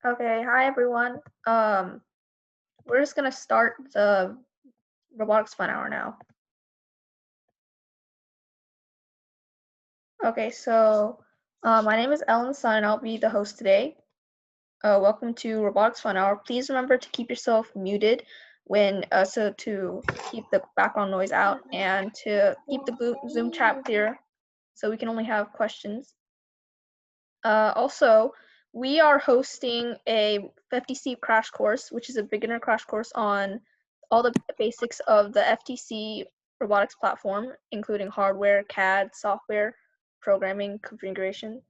Okay, hi everyone. We're just gonna start the Robotics Fun Hour now. Okay, so my name is Ellen Sun, and I'll be the host today. Welcome to Robotics Fun Hour. Please remember to keep yourself muted so to keep the background noise out and to keep the Zoom chat clear, so we can only have questions. Also, we are hosting a 50C crash course, which is a beginner crash course on all the basics of the FTC robotics platform, including hardware, CAD, software, programming, configuration.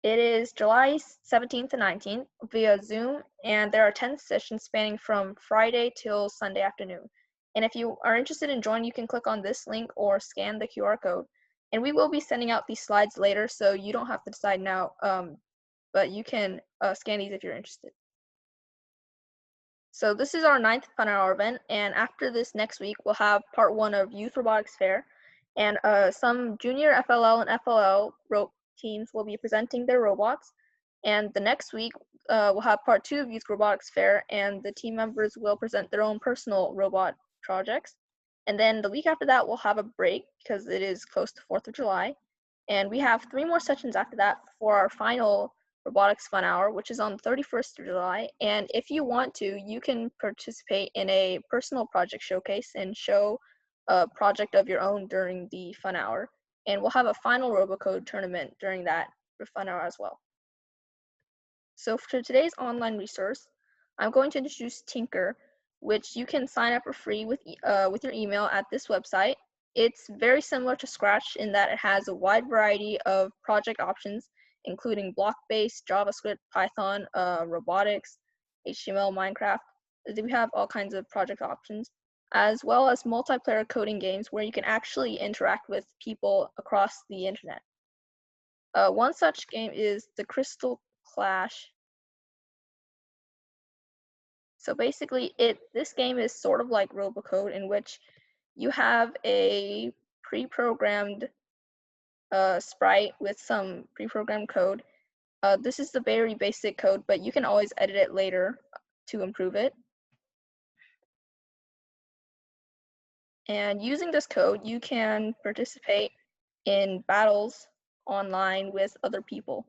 It is July 17th to 19th via Zoom, and there are 10 sessions spanning from Friday till Sunday afternoon. And if you are interested in joining, you can click on this link or scan the QR code. And we will be sending out these slides later, so you don't have to decide now, but you can scan these if you're interested. So this is our 9th Fun Hour event, and after this next week, we'll have part 1 of Youth Robotics Fair, and some junior FLL and FLL teams will be presenting their robots. And the next week, we'll have part 2 of Youth Robotics Fair, and the team members will present their own personal robot projects. And then the week after that, we'll have a break because it is close to 4th of July. And we have 3 more sessions after that for our final Robotics Fun Hour, which is on the 31st of July. And if you want to, you can participate in a personal project showcase and show a project of your own during the Fun Hour. And we'll have a final RoboCode tournament during that Fun Hour as well. So for today's online resource, I'm going to introduce Tinker, which you can sign up for free with your email at this website. It's very similar to Scratch in that it has a wide variety of project options, including block-based, JavaScript, Python, robotics, HTML, Minecraft. We have all kinds of project options, as well as multiplayer coding games where you can actually interact with people across the internet. One such game is the Crystal Clash. So basically, this game is sort of like RoboCode, in which you have a pre-programmed sprite with some pre-programmed code. This is the very basic code, but you can always edit it later to improve it. And using this code, you can participate in battles online with other people.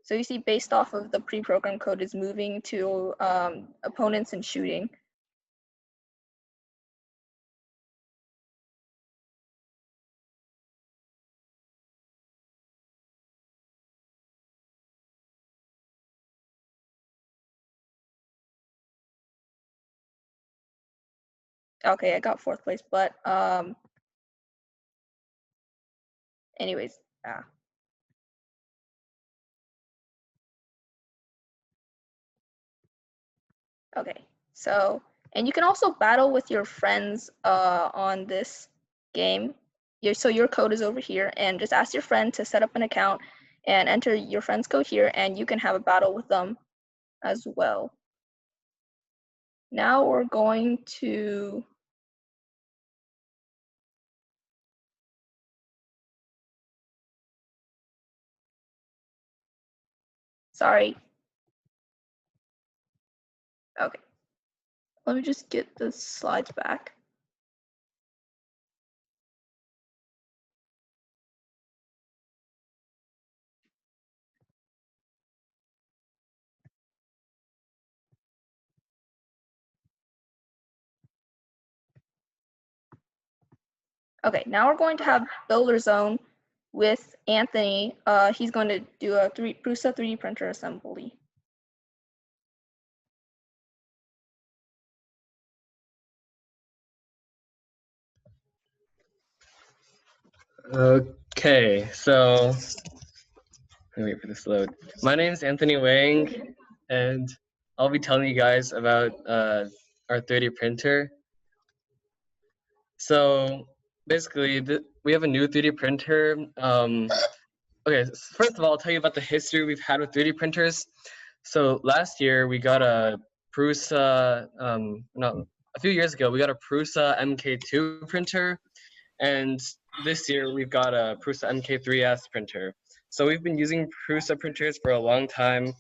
So you see, based off of the pre-programmed code, is moving to opponents and shooting. Okay, I got 4th place, but anyways, okay, so, and you can also battle with your friends on this game. So your code is over here, and just ask your friend to set up an account and enter your friend's code here, and you can have a battle with them as well. Now we're going to sorry. Okay. Let me just get the slides back. Okay, now we're going to have Builder Zone with Anthony. He's going to do a Prusa 3D printer assembly. Okay, so let me wait for this to load. My name is Anthony Wang, and I'll be telling you guys about our 3D printer. So basically, we have a new 3D printer. Okay, first of all, I'll tell you about the history we've had with 3D printers. So last year we got a Prusa, a few years ago we got a Prusa MK2 printer, and this year we've got a Prusa MK3S printer. So we've been using Prusa printers for a long time.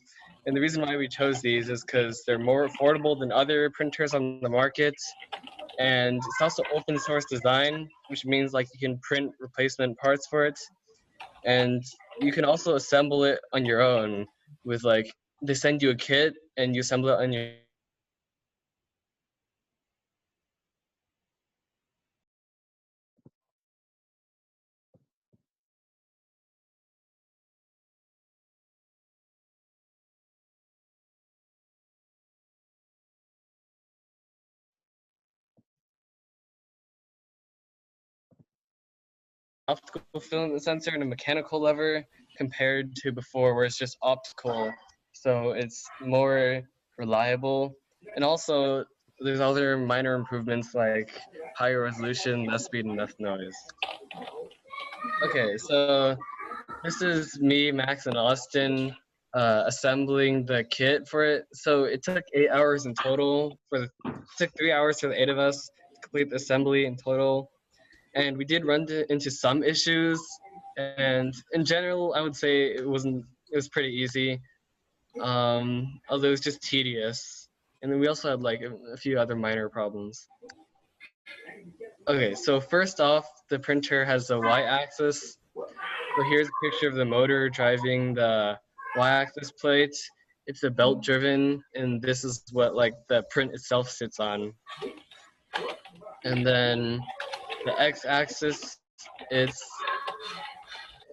And the reason why we chose these is because they're more affordable than other printers on the market. And it's also open source design, which means like you can print replacement parts for it. And you can also assemble it on your own with like, they send you a kit and you assemble it on your optical filament sensor and a mechanical lever compared to before where it's just optical. So it's more reliable. And also there's other minor improvements like higher resolution, less speed, and less noise. Okay, so this is me, Max, and Austin assembling the kit for it. So it took 8 hours in total. It took 3 hours for the 8 of us to complete the assembly in total. And we did run into some issues. And in general, I would say it was pretty easy. Although it was just tedious. And then we also had like a few other minor problems. Okay, so first off, the printer has a y-axis. So here's a picture of the motor driving the y-axis plate. It's a belt driven, and this is what like the print itself sits on. And then the x-axis, it's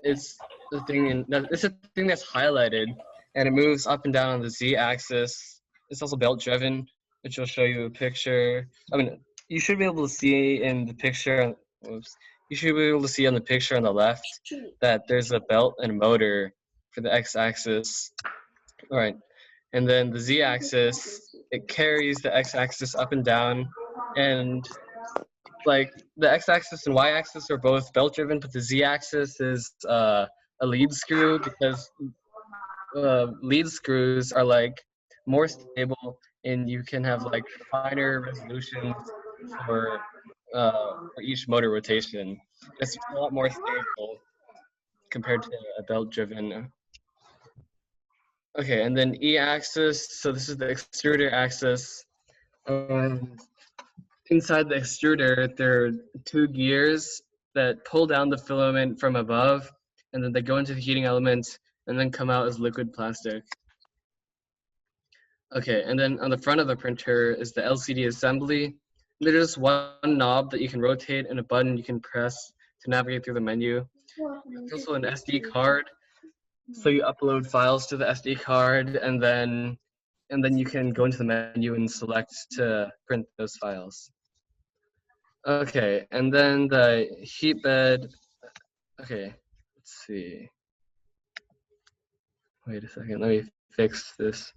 the thing it's a thing that's highlighted, and it moves up and down on the z-axis. It's also belt driven, which will show you a picture. I mean, you should be able to see in the picture. Oops. You should be able to see on the picture on the left that there's a belt and a motor for the x-axis. All right, and then the z-axis, it carries the x-axis up and down, and like the x-axis and y-axis are both belt driven, but the z-axis is a lead screw because lead screws are like more stable and you can have like finer resolutions for each motor rotation. It's a lot more stable compared to a belt driven. Okay, and then e-axis, so this is the extruder axis. Inside the extruder, there are 2 gears that pull down the filament from above, and then they go into the heating element and then come out as liquid plastic. Okay, and then on the front of the printer is the LCD assembly. There's just one knob that you can rotate and a button you can press to navigate through the menu. There's also an SD card, so you upload files to the SD card, and then you can go into the menu and select to print those files. Okay, and then the heat bed. Okay, let's see. Wait a second, let me fix this.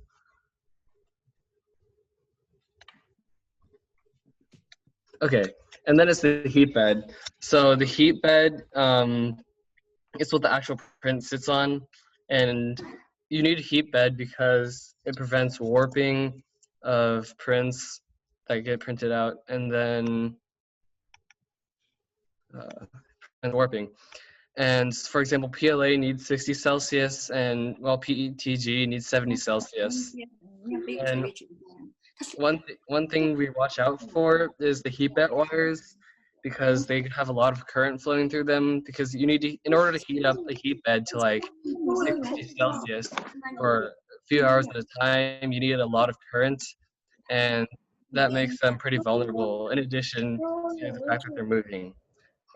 Okay, and then it's the heat bed. So the heat bed is what the actual print sits on, and you need a heat bed because it prevents warping of prints that get printed out, and then and warping. And for example, PLA needs 60 Celsius, and well, PETG needs 70 Celsius. And one thing we watch out for is the heat bed wires, because they have a lot of current flowing through them. Because you need to, in order to heat up a heat bed to like 60 Celsius for a few hours at a time, you need a lot of current, and that makes them pretty vulnerable. In addition to the fact that they're moving.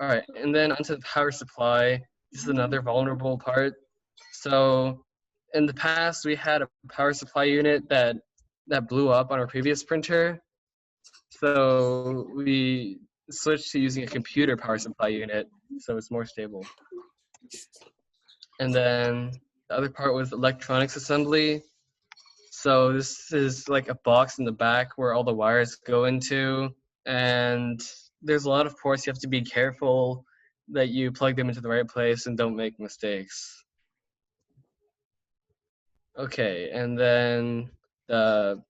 All right, and then onto the power supply. This is another vulnerable part. So in the past, we had a power supply unit that blew up on our previous printer. So we switched to using a computer power supply unit, so it's more stable. And then the other part was electronics assembly. So this is like a box in the back where all the wires go into, and there's a lot of ports. You have to be careful that you plug them into the right place and don't make mistakes. Okay, and then the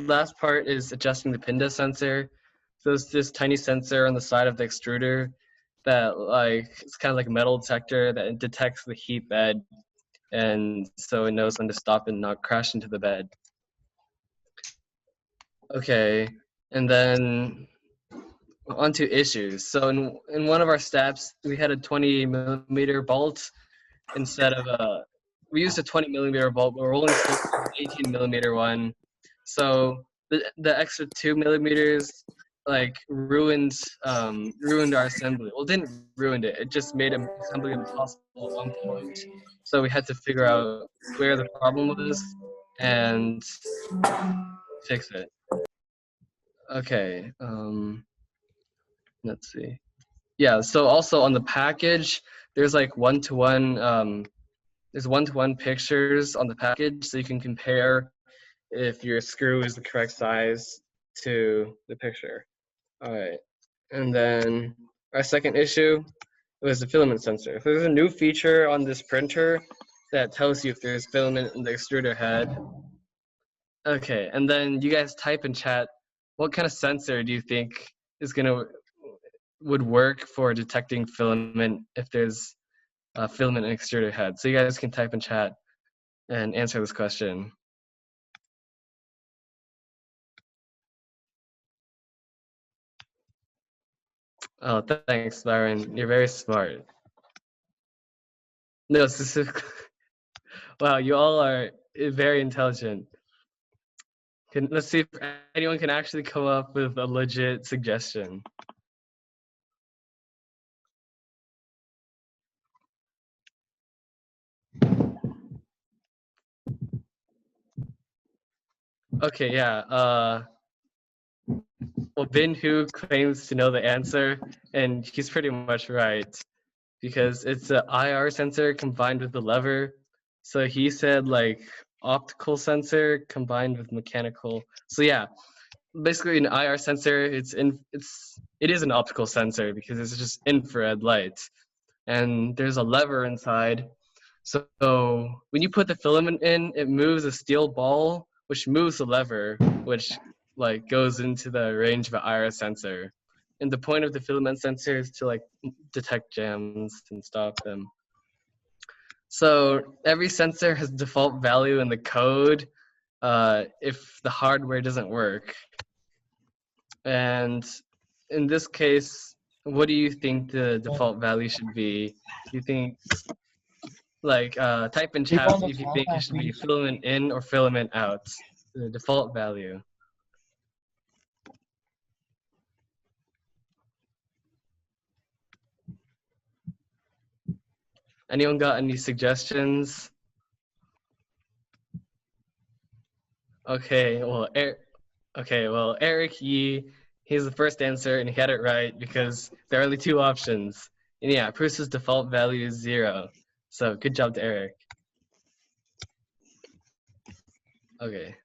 last part is adjusting the P.I.N.D.A sensor. So it's this tiny sensor on the side of the extruder that like it's kind of like a metal detector that detects the heat bed, and so it knows when to stop and not crash into the bed. Okay, and then onto issues. So in one of our steps, we had a 20mm bolt instead of we used a 20mm bolt, but we're only supposed to use an 18mm one. So the extra 2mm like ruined our assembly. Well, it didn't ruin it. It just made assembly impossible at one point. So we had to figure out where the problem was and fix it. Okay. Let's see. Yeah. So also on the package, there's like there's one-to-one pictures on the package, so you can compare if your screw is the correct size to the picture. All right, and then our second issue was the filament sensor. So there's a new feature on this printer that tells you if there's filament in the extruder head. Okay, and then you guys type in chat, what kind of sensor do you think would work for detecting filament if there's filament in extruder head? So you guys can type in chat and answer this question. Oh, thanks, Byron. You're very smart. No, specifically. Wow, you all are very intelligent. Let's see if anyone can actually come up with a legit suggestion. Okay, yeah. Well, Bin Hu claims to know the answer, and he's pretty much right because it's an IR sensor combined with the lever. So he said like optical sensor combined with mechanical. So yeah, basically an IR sensor, it is an optical sensor because it's just infrared light, and there's a lever inside. So when you put the filament in, it moves a steel ball, which moves the lever, which like goes into the range of an IR sensor. And the point of the filament sensor is to like detect jams and stop them. So every sensor has default value in the code if the hardware doesn't work. And in this case, what do you think the default value should be? Do you think, like, type in chat if you think it should be filament in or filament out, the default value. Anyone got any suggestions? Okay, well, Eric Yee, he's the first answer, and he had it right because there are only two options. And yeah, Prusa's default value is 0. So good job to Eric. Okay.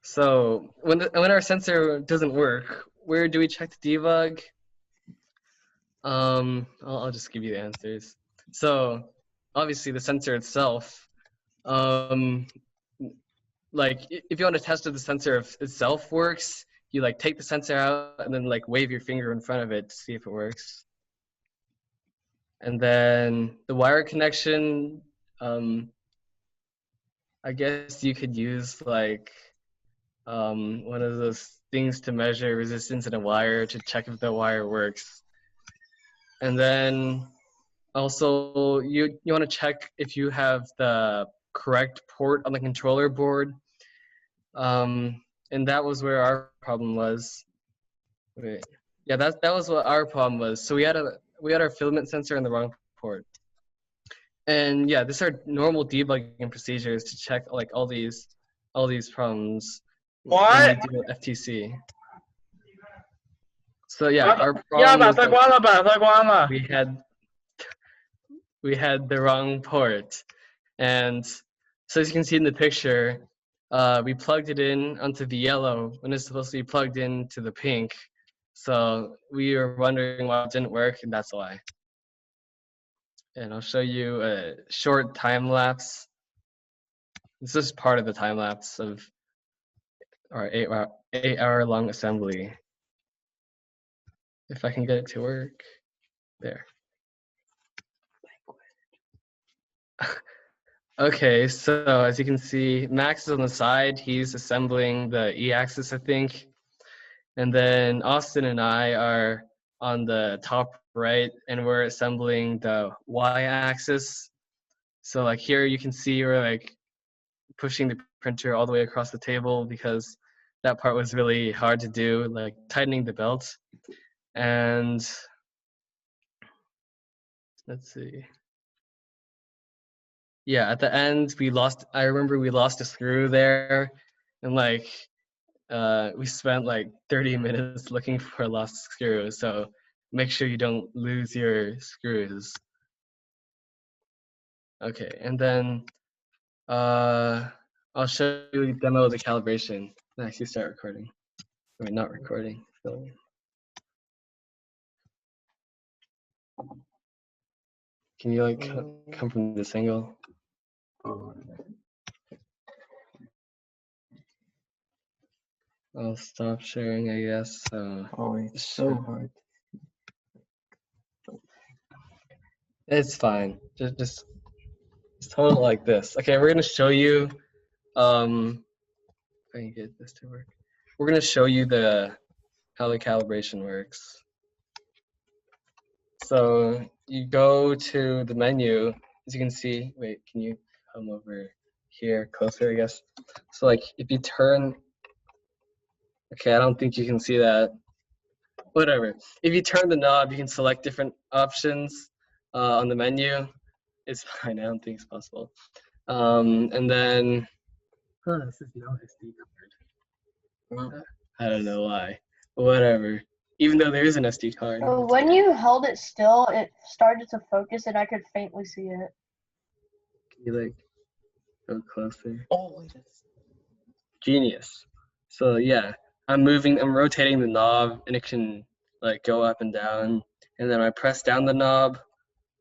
So when our sensor doesn't work, where do we check the debug? I'll just give you the answers. So obviously the sensor itself, like if you want to test if the sensor itself works, you like take the sensor out and then like wave your finger in front of it to see if it works. And then the wire connection, I guess you could use like one of those things to measure resistance in a wire to check if the wire works. And then also you want to check if you have the correct port on the controller board. And that was where our problem was. Wait. Yeah, that was what our problem was. So we had our filament sensor in the wrong port. And yeah, these are normal debugging procedures to check like all these problems when you do FTC. So yeah, our problem was that we had the wrong port. And so as you can see in the picture, we plugged it in onto the yellow when it's supposed to be plugged into the pink. So we were wondering why it didn't work, and that's why. And I'll show you a short time lapse. This is part of the time lapse of our 8 hour long assembly. If I can get it to work. There. Okay, so as you can see, Max is on the side. He's assembling the E-axis, I think. And then Austin and I are on the top right, and we're assembling the Y-axis. So like here you can see we're like pushing the printer all the way across the table because that part was really hard to do, like tightening the belt. And let's see. Yeah, at the end I remember we lost a screw there, and like we spent like 30 minutes looking for a lost screw. So make sure you don't lose your screws. Okay, and then I'll show you a demo of the calibration. Next, you start recording. I mean, not recording. Filming. Can you like come from this angle? I'll stop sharing, I guess. Oh, it's so hard. It's fine. Just hold it like this. Okay, we're gonna show you. If I can get this to work. We're gonna show you how the calibration works. So you go to the menu, as you can see. Wait, can you come over here closer? I guess. So like if you turn. Okay, I don't think you can see that. Whatever. If you turn the knob, you can select different options on the menu. It's fine. I don't think it's possible. And then, this is no SD card. I don't know why. Whatever. Even though there is an SD card. When you held it still, it started to focus and I could faintly see it. Can you like go closer? Oh, genius. So yeah, I'm rotating the knob, and it can like go up and down. And then I press down the knob.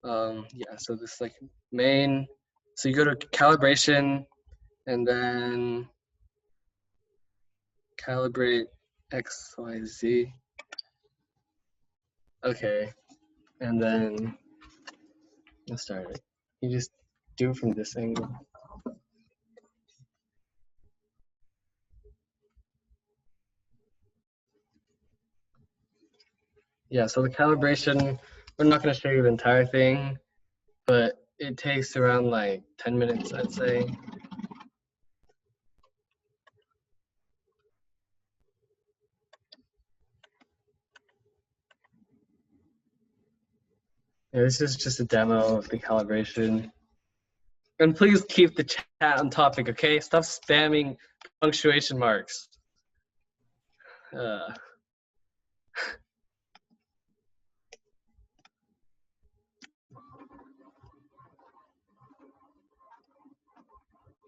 Yeah, so this like main. So you go to calibration, and then calibrate X, Y, Z. Okay, and then let's start it. You just do it from this angle. Yeah, so the calibration, we're not going to show you the entire thing, but it takes around like 10 minutes, I'd say. Yeah, this is just a demo of the calibration. And please keep the chat on topic, okay? Stop spamming punctuation marks.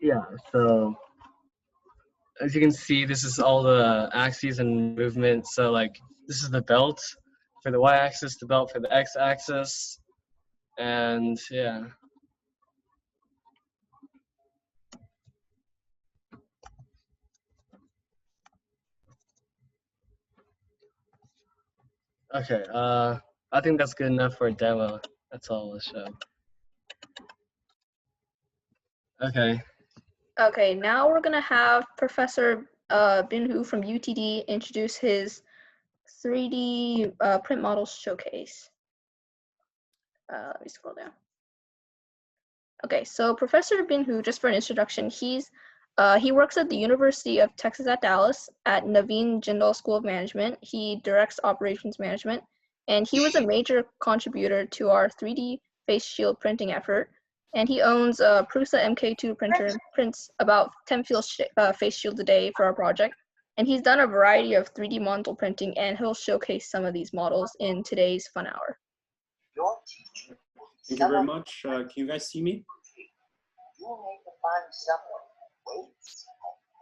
Yeah, so as you can see, this is all the axes and movement. So like this is the belt for the y-axis, the belt for the x-axis, and yeah. Okay, I think that's good enough for a demo. That's all I'll show. Okay. Okay, now we're gonna have Professor Bin-Hu from UTD introduce his 3D print model showcase. Let me scroll down. Okay, so Professor Bin-Hu, just for an introduction, he works at the University of Texas at Dallas at Naveen Jindal School of Management. He directs operations management, and he was a major contributor to our 3D face shield printing effort. And he owns a Prusa MK2 printer, prints about 10 face shields a day for our project. And he's done a variety of 3D model printing, and he'll showcase some of these models in today's Fun Hour. Thank you very much. Can you guys see me?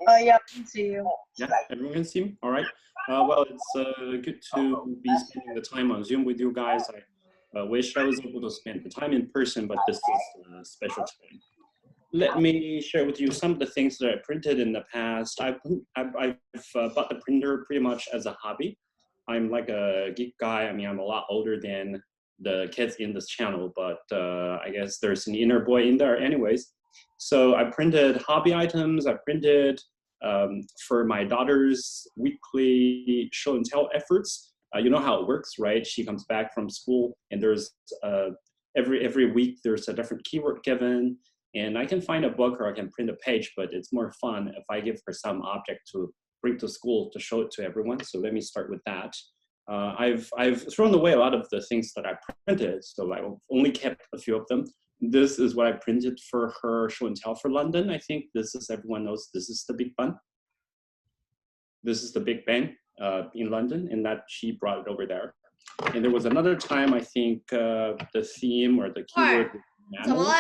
Yeah, I can see you. Yeah, everyone can see me? All right. Well, it's good to be spending the time on Zoom with you guys. I wish I was able to spend the time in person, but this is a special time. Let me share with you some of the things that I printed in the past. I've bought the printer pretty much as a hobby. I'm like a geek guy. I mean, I'm a lot older than the kids in this channel, but I guess there's an inner boy in there anyways. So I printed hobby items. I printed for my daughter's weekly show and tell efforts. You know how it works, right? She comes back from school and there's every week there's a different keyword given, and I can find a book or I can print a page, but it's more fun if I give her some object to bring to school to show it to everyone. So let me start with that. I've thrown away a lot of the things that I printed, so I only kept a few of them. This is what I printed for her show and tell for London. I think this is, everyone knows, this is the Big Ben. This is the Big Ben in London, and that she brought it over there. And there was another time, I think the theme or the keyword was mammals.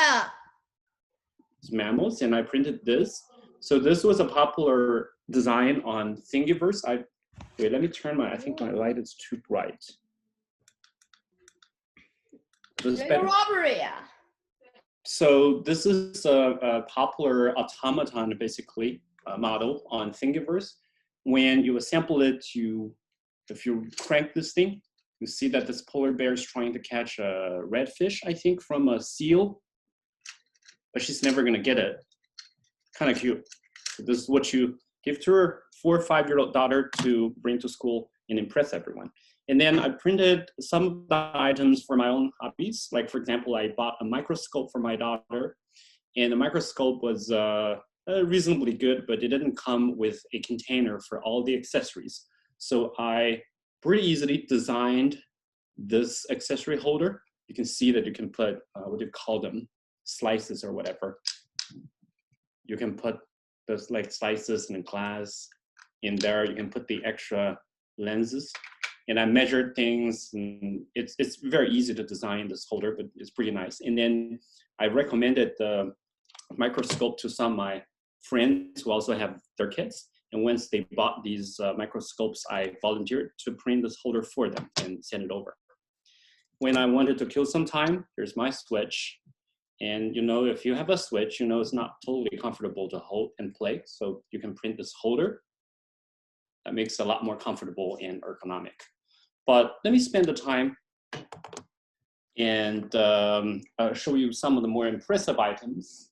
It's mammals, and I printed this. So this was a popular design on Thingiverse. Wait, let me turn I think my light is too bright. This is better. So this is a popular automaton, basically, model on Thingiverse. When you assemble it, if you crank this thing, you see that this polar bear is trying to catch a redfish, I think, from a seal, but she's never gonna get it. Kind of cute. So this is what you give to her 4 or 5-year-old daughter to bring to school and impress everyone. And then I printed some of the items for my own hobbies. Like, for example, I bought a microscope for my daughter, and the microscope was reasonably good, but it didn't come with a container for all the accessories. So I pretty easily designed this accessory holder. You can see that you can put, what do you call them? Slices or whatever. You can put those like slices and glass in there. You can put the extra lenses. And I measured things, and it's very easy to design this holder, but it's pretty nice. And then I recommended the microscope to some of my friends who also have their kids. And once they bought these microscopes, I volunteered to print this holder for them and send it over. When I wanted to kill some time, here's my Switch. And you know, if you have a Switch, you know it's not totally comfortable to hold and play. So you can print this holder. That makes it a lot more comfortable and ergonomic. But let me spend the time and show you some of the more impressive items.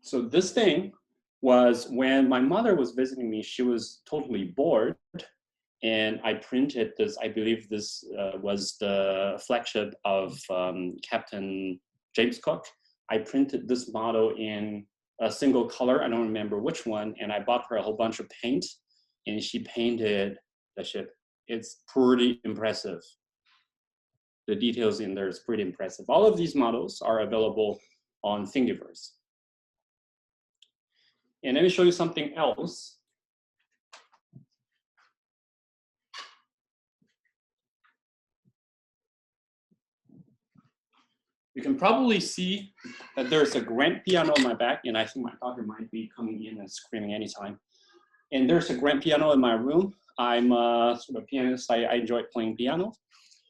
So this thing was when my mother was visiting me, she was totally bored. And I printed this, I believe this was the flagship of Captain James Cook. I printed this model in a single color, I don't remember which one, and I bought her a whole bunch of paint, and she painted the ship. It's pretty impressive. The details in there is pretty impressive. All of these models are available on Thingiverse. And let me show you something else. You can probably see that there's a grand piano on my back, and I think my daughter might be coming in and screaming anytime. And there's a grand piano in my room. I'm a sort of pianist. I enjoy playing piano.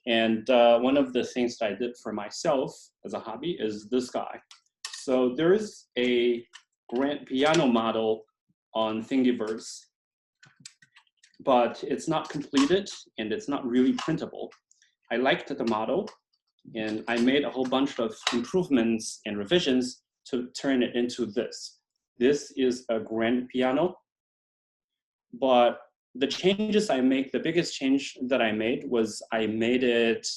And one of the things that I did for myself as a hobby is this guy. So there's a grand piano model on Thingiverse, but it's not completed and it's not really printable. I liked the model, and I made a whole bunch of improvements and revisions to turn it into this. This is a grand piano, but the changes I make, the biggest change that I made was I made it,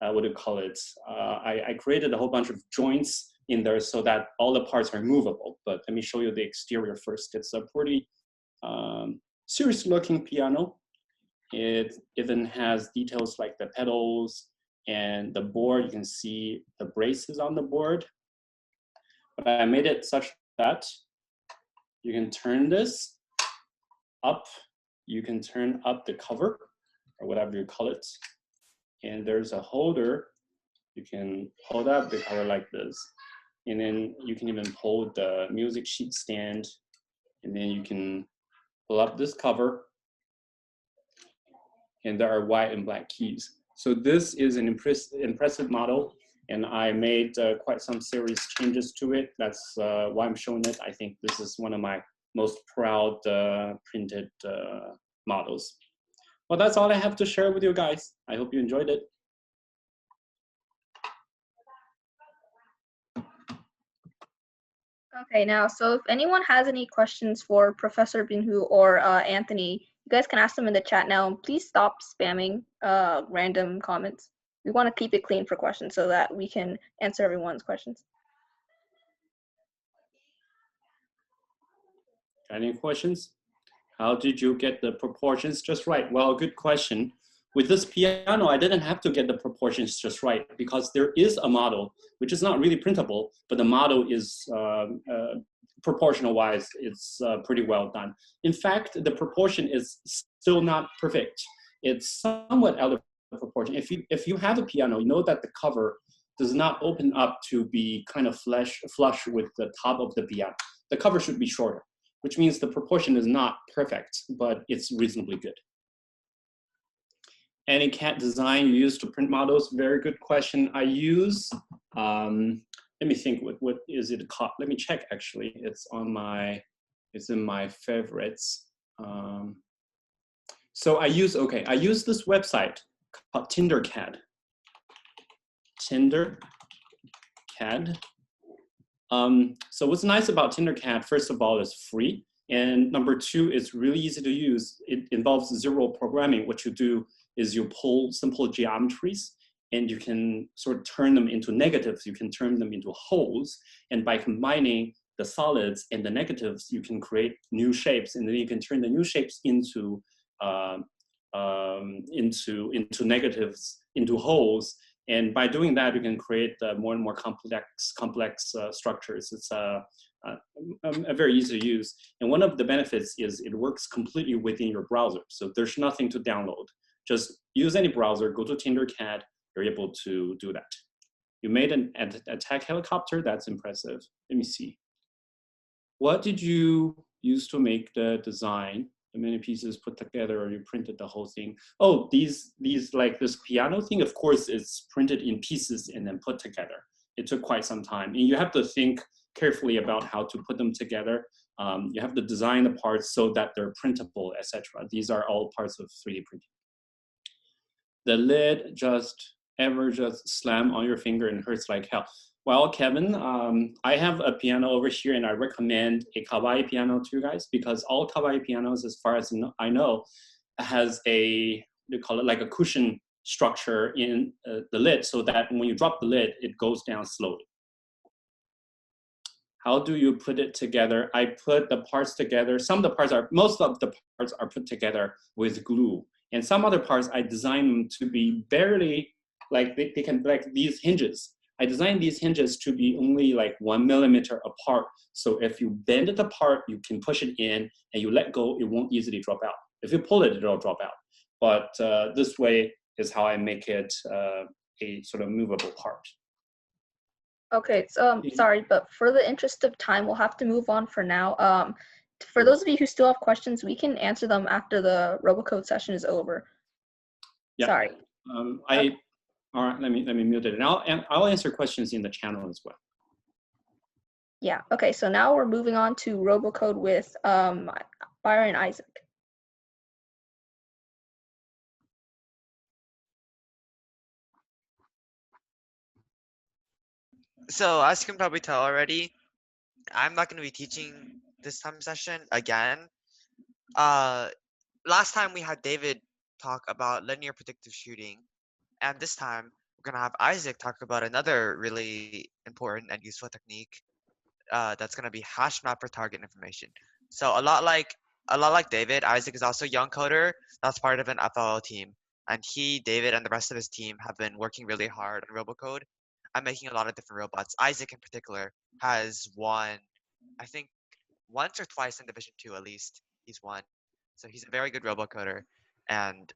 what do you call it? I created a whole bunch of joints in there so that all the parts are movable. But let me show you the exterior first. It's a pretty serious looking piano. It even has details like the pedals, and the board. You can see the braces on the board. But I made it such that you can turn this up. You can turn up the cover, or whatever you call it. And there's a holder. You can hold up the cover like this. And then you can even hold the music sheet stand. And then you can pull up this cover. And there are white and black keys. So this is an impressive model, and I made quite some serious changes to it. That's why I'm showing it. I think this is one of my most proud printed models. Well, that's all I have to share with you guys. I hope you enjoyed it. Okay, now, so if anyone has any questions for Professor Binhu or Anthony, you guys can ask them in the chat now. And please stop spamming random comments. We want to keep it clean for questions so that we can answer everyone's questions. Any questions? How did you get the proportions just right? Well, good question. With this piano, I didn't have to get the proportions just right because there is a model, which is not really printable, but the model is proportional-wise, it's pretty well done. In fact, the proportion is still not perfect. It's somewhat out of proportion. If you have a piano, you know that the cover does not open up to be kind of flush with the top of the piano. The cover should be shorter, which means the proportion is not perfect, but it's reasonably good. Any CAD design you use to print models? Very good question. I use, let me think, what is it called? Let me check actually. It's in my favorites. So I use this website called TinderCAD. TinderCAD. So what's nice about TinderCAD, first of all, is free. And number two, it's really easy to use. It involves zero programming. What you do is you pull simple geometries and you can sort of turn them into negatives. You can turn them into holes. And by combining the solids and the negatives, you can create new shapes. And then you can turn the new shapes into negatives, into holes. And by doing that, you can create more and more complex structures. It's a very easy to use. And one of the benefits is it works completely within your browser. So there's nothing to download. Just use any browser, go to TinderCAD, you're able to do that. You made an attack helicopter, that's impressive. Let me see. What did you use to make the design? The many pieces put together, or you printed the whole thing? Oh, these like this piano thing, of course, is printed in pieces and then put together. It took quite some time. And you have to think carefully about how to put them together. You have to design the parts so that they're printable, etc. These are all parts of 3D printing. The lid just slam on your finger and hurts like hell. Well, Kevin, I have a piano over here and I recommend a kawaii piano to you guys because all kawaii pianos, as far as I know, has they call it like a cushion structure in the lid so that when you drop the lid, it goes down slowly. How do you put it together? I put the parts together. Most of the parts are put together with glue. And some other parts, I designed them to be barely, like they can, like these hinges. I designed these hinges to be only like 1 millimeter apart. So if you bend it apart, you can push it in and you let go, it won't easily drop out. If you pull it, it'll drop out. But this way is how I make it a sort of movable part. Okay, so sorry, but for the interest of time, we'll have to move on for now. For those of you who still have questions, we can answer them after the RoboCode session is over. Yeah. Sorry. All right, let me mute it. And I'll answer questions in the channel as well. Yeah, okay, so now we're moving on to RoboCode with Byron and Isaac. So as you can probably tell already, I'm not going to be teaching this time session again. Last time we had David talk about linear predictive shooting, and this time we're going to have Isaac talk about another really important and useful technique that's going to be HashMap for target information. So a lot like David, Isaac is also a young coder that's part of an FLL team, and David and the rest of his team have been working really hard on RoboCode. I'm making a lot of different robots. Isaac in particular has won, I think, once or twice in Division 2 at least. He's won. So he's a very good RoboCoder. And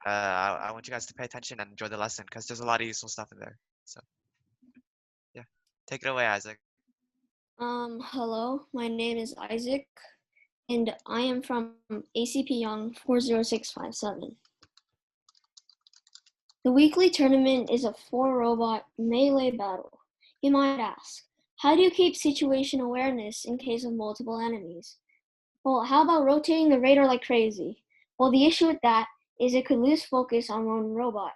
I want you guys to pay attention and enjoy the lesson because there's a lot of useful stuff in there. So yeah, take it away, Isaac. Hello, my name is Isaac, and I am from ACP Young 40657. The weekly tournament is a 4-robot melee battle. You might ask, how do you keep situation awareness in case of multiple enemies? Well, how about rotating the radar like crazy? Well, the issue with that is it could lose focus on one robot.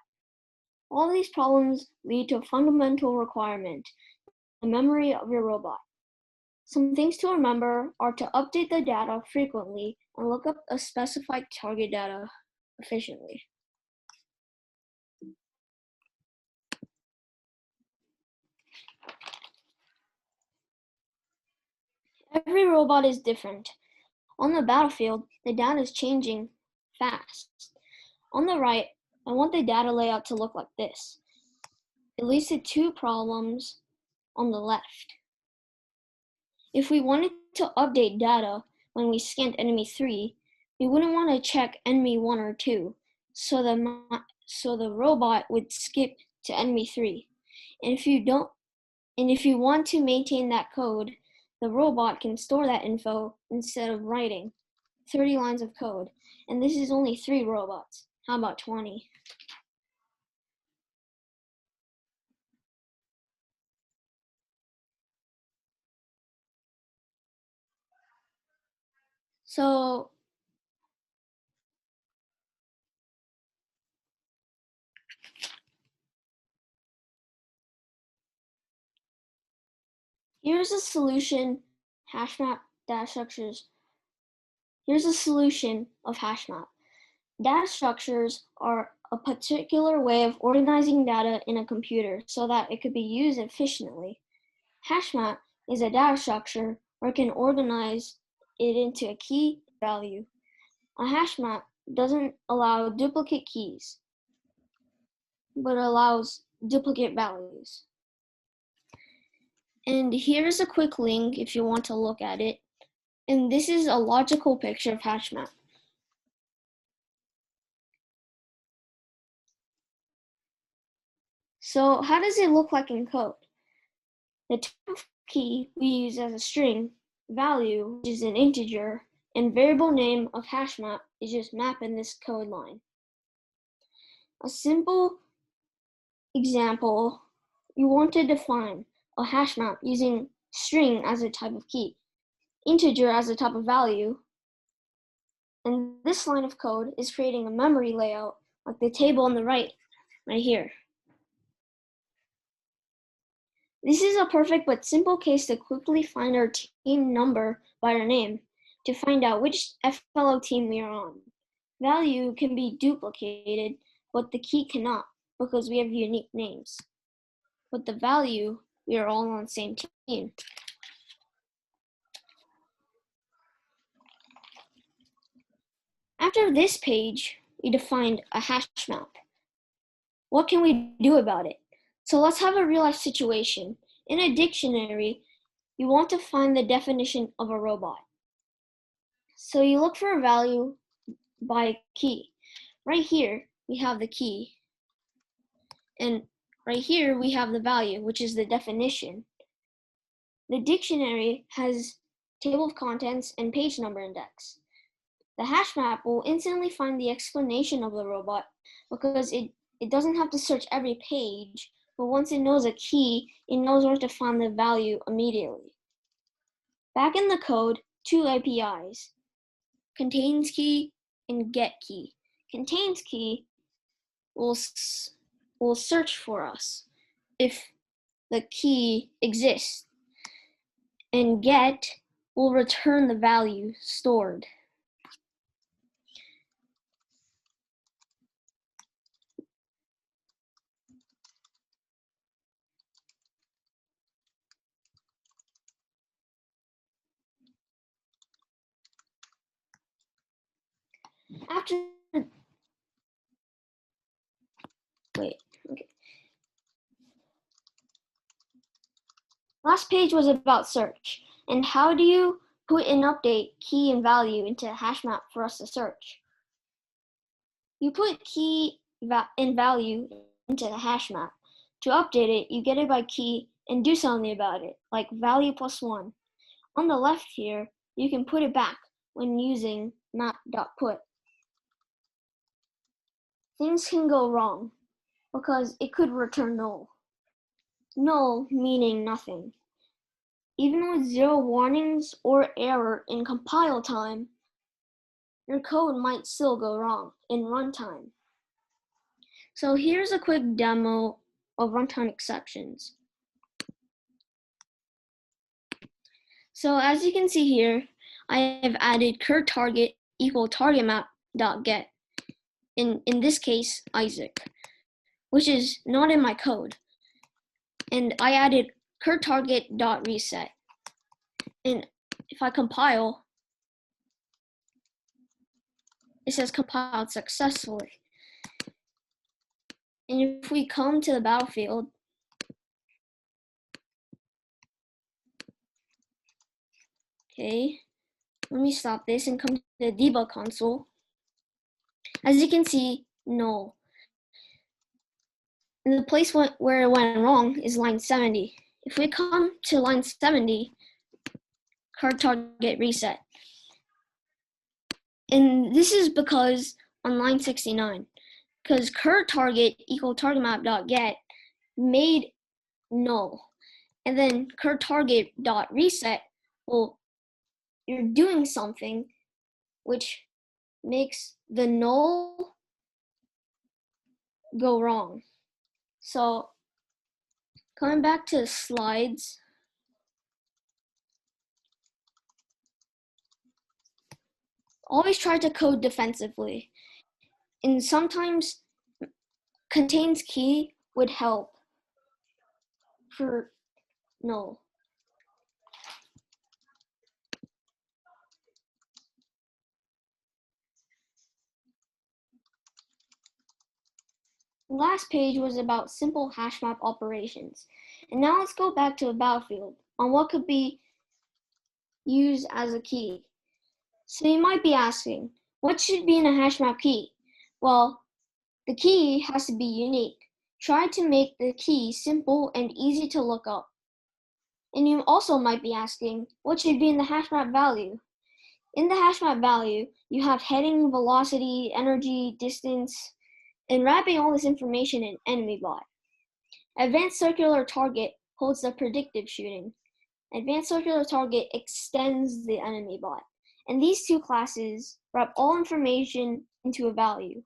All these problems lead to a fundamental requirement, the memory of your robot. Some things to remember are to update the data frequently and look up a specified target data efficiently. Every robot is different. On the battlefield, the data is changing fast. On the right, I want the data layout to look like this. It leads to two problems on the left. If we wanted to update data when we scanned enemy 3, we wouldn't want to check enemy 1 or 2, so the robot would skip to enemy 3. And if you want to maintain that code, the robot can store that info instead of writing 30 lines of code. And this is only 3 robots. How about 20? So here's a solution, HashMap data structures. Here's a solution of HashMap. Data structures are a particular way of organizing data in a computer so that it could be used efficiently. HashMap is a data structure where it can organize it into a key value. A HashMap doesn't allow duplicate keys, but allows duplicate values. And here's a quick link if you want to look at it. And this is a logical picture of HashMap. So how does it look like in code? The type of key we use as a string, value, which is an integer, and variable name of HashMap is just map in this code line. A simple example, you want to define a HashMap using string as a type of key, integer as a type of value, and this line of code is creating a memory layout like the table on the right here. This is a perfect but simple case to quickly find our team number by our name to find out which FLO team we are on. Value can be duplicated, but the key cannot because we have unique names. But the value, we are all on the same team. After this page, we defined a hash map. What can we do about it? So let's have a real-life situation. In a dictionary, you want to find the definition of a robot. So you look for a value by key. Right here, we have the key. And right here, we have the value, which is the definition. The dictionary has table of contents and page number index. The hash map will instantly find the explanation of the robot because it doesn't have to search every page, but once it knows a key, it knows where to find the value immediately. Back in the code, 2 APIs, contains key and get key. Contains key will search for us if the key exists, and get will return the value stored. Last page was about search, and how do you put an update key and value into a hash map for us to search? You put key and value into the hash map. To update it, you get it by key and do something about it, like value +1. On the left here, you can put it back when using map.put. Things can go wrong because it could return null. Null meaning nothing. Even with 0 warnings or error in compile time, your code might still go wrong in runtime. So here's a quick demo of runtime exceptions. So as you can see here, I have added curTarget equal targetMap.get. In this case, Isaac, which is not in my code. And I added curTarget.reset. And if I compile, it says compiled successfully. And if we come to the battlefield, okay, let me stop this and come to the debug console. As you can see, null. And the place where it went wrong is line 70. If we come to line 70, curTarget reset. And this is because on line 69, because curTarget equal targetMap.get made null. And then curTarget.reset, well, you're doing something which makes the null go wrong. So coming back to the slides, always try to code defensively. And sometimes contains key would help for null. The last page was about simple HashMap operations. And now let's go back to the battlefield on what could be used as a key. So you might be asking, what should be in a HashMap key? Well, the key has to be unique. Try to make the key simple and easy to look up. And you also might be asking, what should be in the HashMap value? In the HashMap value, you have heading, velocity, energy, distance, and wrapping all this information in enemy bot. Advanced Circular Target holds the predictive shooting. Advanced Circular Target extends the enemy bot. And these two classes wrap all information into a value.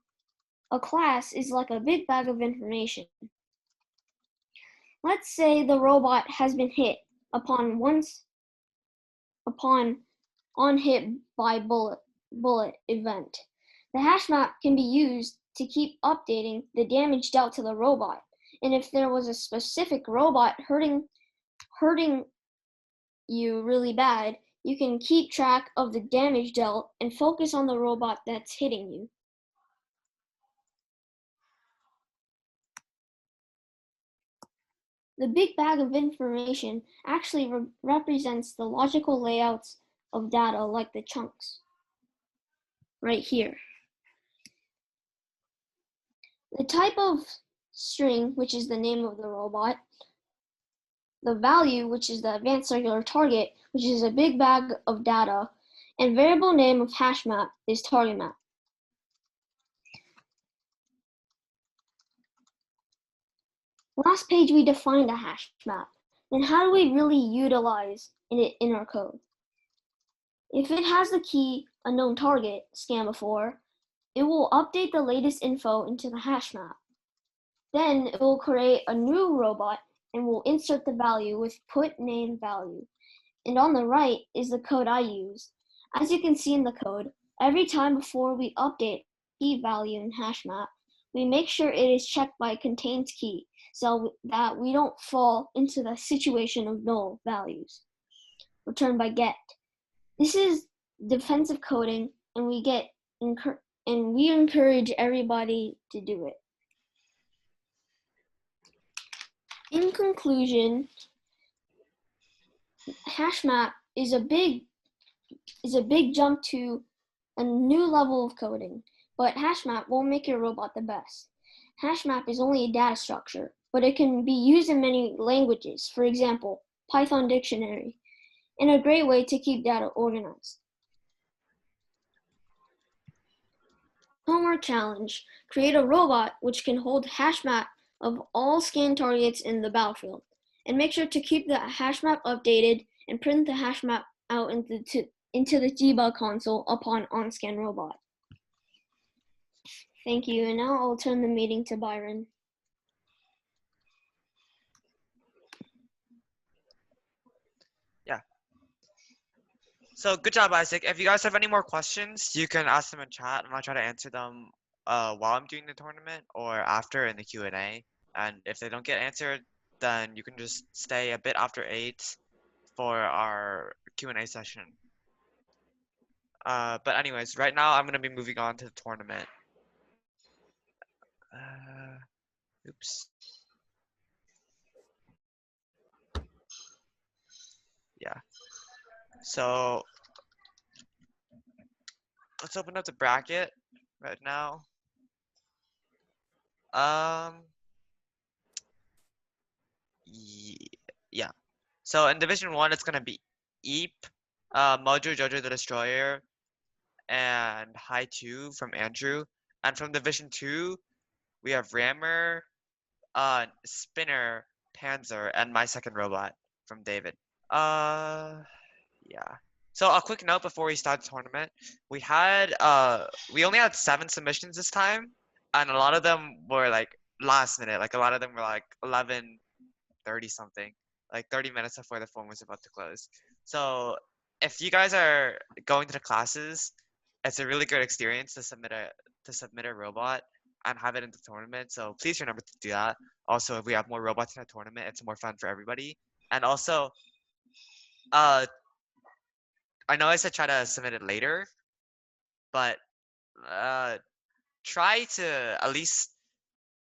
A class is like a big bag of information. Let's say the robot has been hit on hit by bullet event. The HashMap can be used to keep updating the damage dealt to the robot. And if there was a specific robot hurting you really bad, you can keep track of the damage dealt and focus on the robot that's hitting you. The big bag of information actually represents the logical layouts of data like the chunks right here. The type of string, which is the name of the robot, the value, which is the advanced circular target, which is a big bag of data, and variable name of HashMap is targetMap. Last page, we defined a HashMap. Then how do we really utilize it in our code? If it has the key unknown target scanned before, it will update the latest info into the HashMap. Then it will create a new robot and will insert the value with put name value. And on the right is the code I use. As you can see in the code, every time before we update key value in HashMap, we make sure it is checked by contains key so that we don't fall into the situation of null values returned by get. This is defensive coding, and we encourage everybody to do it. In conclusion, HashMap is a big jump to a new level of coding, but HashMap won't make your robot the best. HashMap is only a data structure, but it can be used in many languages, for example, Python dictionary, and a great way to keep data organized. Homework challenge: create a robot which can hold HashMap of all scanned targets in the battlefield, and make sure to keep the HashMap updated and print the HashMap out into into the debug console upon on-scan robot. Thank you, and now I'll turn the meeting to Byron. So good job, Isaac. If you guys have any more questions, you can ask them in chat, and I'll try to answer them while I'm doing the tournament or after in the Q&A. And if they don't get answered, then you can just stay a bit after 8 for our Q&A session. But anyways, right now I'm gonna be moving on to the tournament. Oops. Yeah. So let's open up the bracket right now. Yeah. So in Division 1, it's gonna be Eep, Mojo Jojo the Destroyer, and High 2 from Andrew. And from Division 2, we have Rammer, Spinner, Panzer, and My Second Robot from David. Yeah. So a quick note before we start the tournament, we only had 7 submissions this time, and a lot of them were like last minute. Like a lot of them were like 11:30 something, like 30 minutes before the form was about to close. So if you guys are going to the classes, it's a really good experience to submit a robot and have it in the tournament. So please remember to do that. Also, if we have more robots in a tournament, it's more fun for everybody. And also, I know I said try to submit it later, but try to at least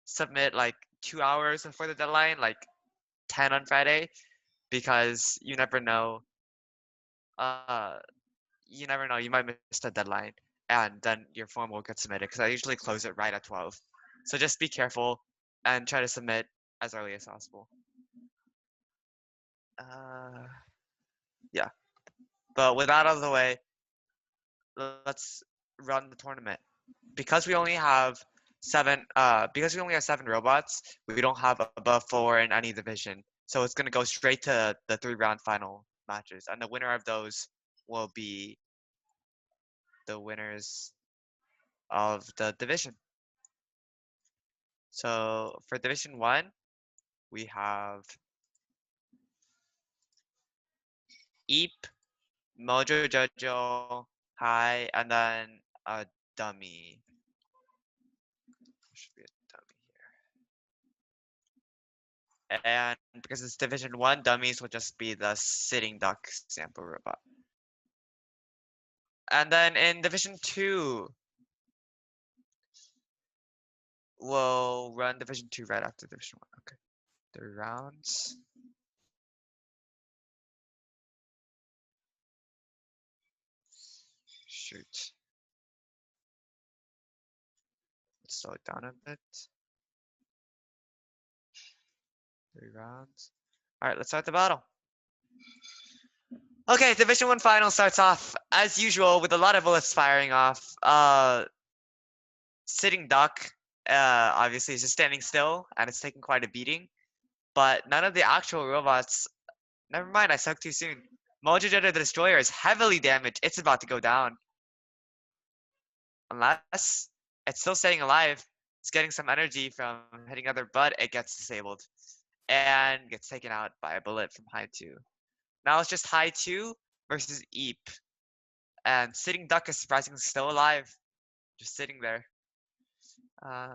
submit like 2 hours before the deadline, like 10 on Friday, because you never know. You might miss the deadline, and then your form will get submitted. Because I usually close it right at 12. So just be careful and try to submit as early as possible. Yeah. But with that out of the way, let's run the tournament. Because we only have 7 robots, we don't have above 4 in any division. So it's gonna go straight to the 3-round final matches. And the winner of those will be the winners of the division. So for Division 1, we have Eep, Mojo Jojo, High, and then a dummy. Should be a dummy here. And because it's Division 1, dummies will just be the sitting duck sample robot. And then in Division 2, we'll run Division 2 right after Division 1. Okay. 3 rounds. Shoot. Let's slow it down a bit. 3 rounds. All right, let's start the battle. Okay, Division 1 final starts off as usual with a lot of bullets firing off. Sitting duck, obviously, is just standing still, and it's taking quite a beating. But none of the actual robots. Never mind, I spoke too soon. Mojo Jojo the Destroyer is heavily damaged. It's about to go down. Unless it's still staying alive. It's getting some energy from hitting other, but it gets disabled. And gets taken out by a bullet from High 2. Now it's just High 2 versus Eep. And Sitting Duck is surprisingly still alive. Just sitting there. A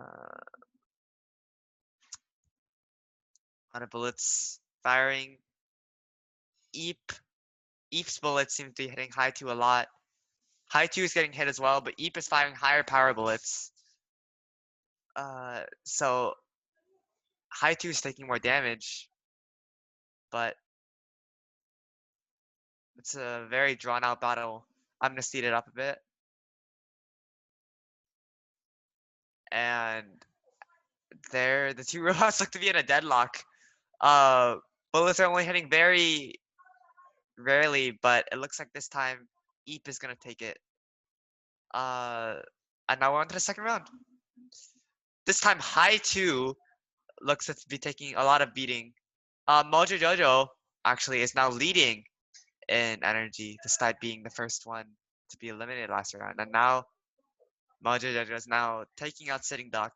lot of bullets firing. Eep's bullets seem to be hitting High 2 a lot. High 2 is getting hit as well, but Eep is firing higher power bullets. So High 2 is taking more damage, but it's a very drawn out battle. I'm gonna speed it up a bit. And there, the 2 robots look to be in a deadlock. Bullets are only hitting very rarely, but it looks like this time Eep is gonna take it. And now we're on to the second round. This time High 2 looks to be taking a lot of beating. Mojo Jojo actually is now leading in energy, despite being the first one to be eliminated last round. And now Mojo Jojo is now taking out Sitting Duck